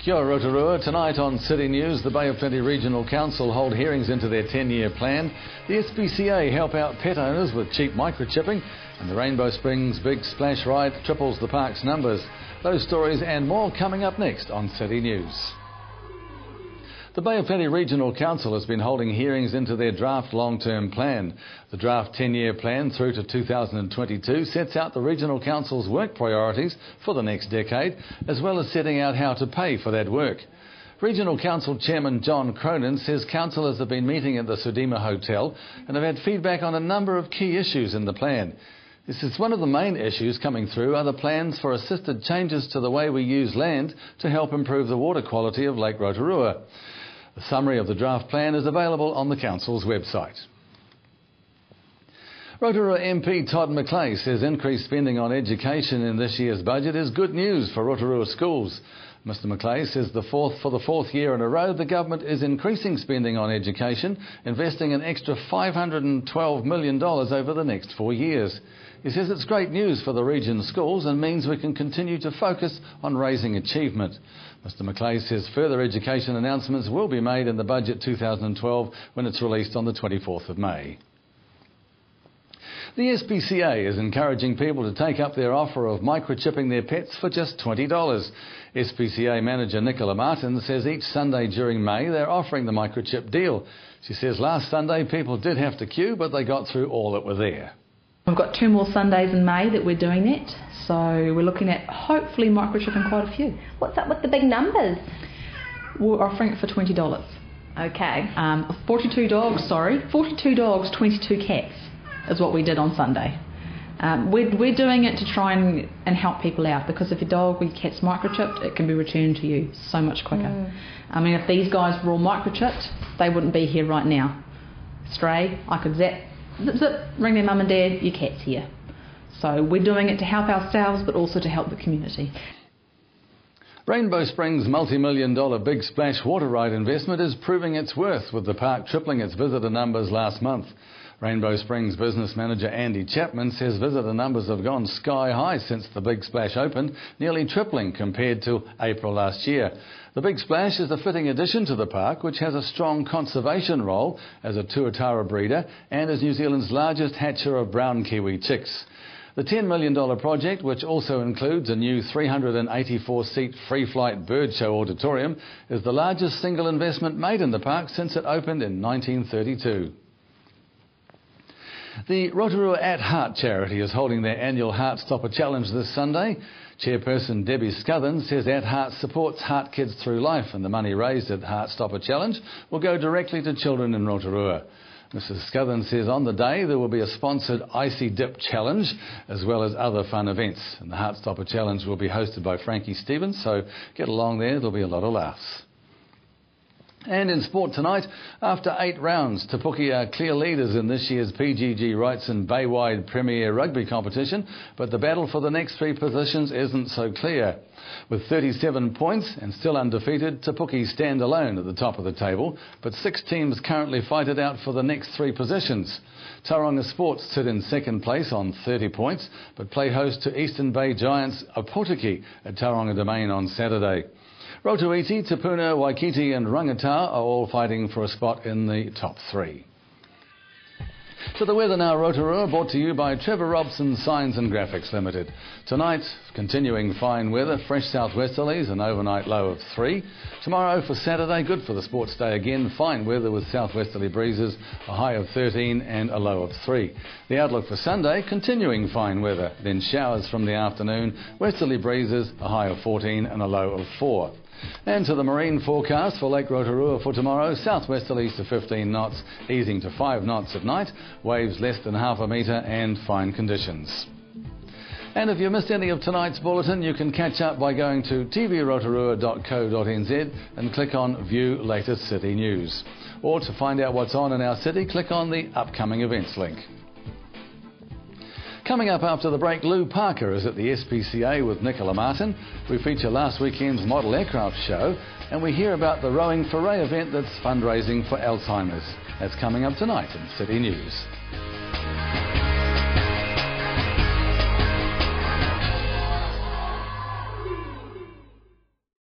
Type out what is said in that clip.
Kia ora Rotorua. Tonight on City News, the Bay of Plenty Regional Council hold hearings into their 10-year plan. The SPCA help out pet owners with cheap microchipping, and the Rainbow Springs Big Splash ride triples the park's numbers. Those stories and more coming up next on City News. The Bay of Plenty Regional Council has been holding hearings into their draft long-term plan. The draft 10-year plan through to 2022 sets out the Regional Council's work priorities for the next decade, as well as setting out how to pay for that work. Regional Council Chairman John Cronin says councillors have been meeting at the Sudima Hotel and have had feedback on a number of key issues in the plan. This is one of the main issues coming through are the plans for assisted changes to the way we use land to help improve the water quality of Lake Rotorua. A summary of the draft plan is available on the Council's website. Rotorua MP Todd McLeay says increased spending on education in this year's budget is good news for Rotorua schools. Mr McLeay says for the fourth year in a row, the government is increasing spending on education, investing an extra $512 million over the next 4 years. He says it's great news for the region's schools and means we can continue to focus on raising achievement. Mr McLeay says further education announcements will be made in the Budget 2012 when it's released on the 24th of May. The SPCA is encouraging people to take up their offer of microchipping their pets for just $20. SPCA manager Nicola Martin says each Sunday during May they're offering the microchip deal. She says last Sunday people did have to queue, but they got through all that were there. We've got 2 more Sundays in May that we're doing it, so we're looking at hopefully microchipping quite a few. What's up with the big numbers? We're offering it for $20. Okay. 42 dogs, 22 cats is what we did on Sunday. We're doing it to try and help people out, because if your dog or your cat's microchipped, it can be returned to you so much quicker. I mean, if these guys were all microchipped, they wouldn't be here right now. Stray, I could zip, ring their mum and dad, your cat's here. So we're doing it to help ourselves, but also to help the community. Rainbow Springs' multi-million-dollar Big Splash water ride investment is proving its worth, with the park tripling its visitor numbers last month. Rainbow Springs business manager Andy Chapman says visitor numbers have gone sky high since the Big Splash opened, nearly tripling compared to April last year. The Big Splash is a fitting addition to the park, which has a strong conservation role as a tuatara breeder and is New Zealand's largest hatcher of brown kiwi chicks. The $10 million project, which also includes a new 384-seat free-flight bird show auditorium, is the largest single investment made in the park since it opened in 1932. The Rotorua At Heart charity is holding their annual Heartstopper Challenge this Sunday. Chairperson Debbie Scuthern says At Heart supports Heart Kids Through Life, and the money raised at Heartstopper Challenge will go directly to children in Rotorua. Mrs Scuthern says on the day there will be a sponsored Icy Dip Challenge as well as other fun events. And the Heartstopper Challenge will be hosted by Frankie Stevens, so get along there, there'll be a lot of laughs. And in sport tonight, after 8 rounds, Te Puke are clear leaders in this year's PGG Wrightson Baywide Premier Rugby competition, but the battle for the next 3 positions isn't so clear. With 37 points and still undefeated, Te Puke stand alone at the top of the table, but 6 teams currently fight it out for the next 3 positions. Tauranga Sports sit in second place on 30 points, but play host to Eastern Bay Giants Opotiki at Tauranga Domain on Saturday. Rotoiti, Te Puna, Waikiki and Rangata are all fighting for a spot in the top 3. To the weather now, Rotorua, brought to you by Trevor Robson Signs and Graphics Limited. Tonight, continuing fine weather, fresh southwesterlies, an overnight low of 3. Tomorrow for Saturday, good for the sports day again, fine weather with southwesterly breezes, a high of 13 and a low of 3. The outlook for Sunday, continuing fine weather, then showers from the afternoon, westerly breezes, a high of 14 and a low of 4. And to the marine forecast for Lake Rotorua for tomorrow, southwesterlies to 15 knots, easing to 5 knots at night, waves less than half a metre and fine conditions. And if you missed any of tonight's bulletin, you can catch up by going to tvrotorua.co.nz and click on View Latest City News. Or to find out what's on in our city, click on the Upcoming Events link. Coming up after the break, Lou Parker is at the SPCA with Nicola Martin. We feature last weekend's model aircraft show, and we hear about the Rowing for Ray event that's fundraising for Alzheimer's. That's coming up tonight in City News.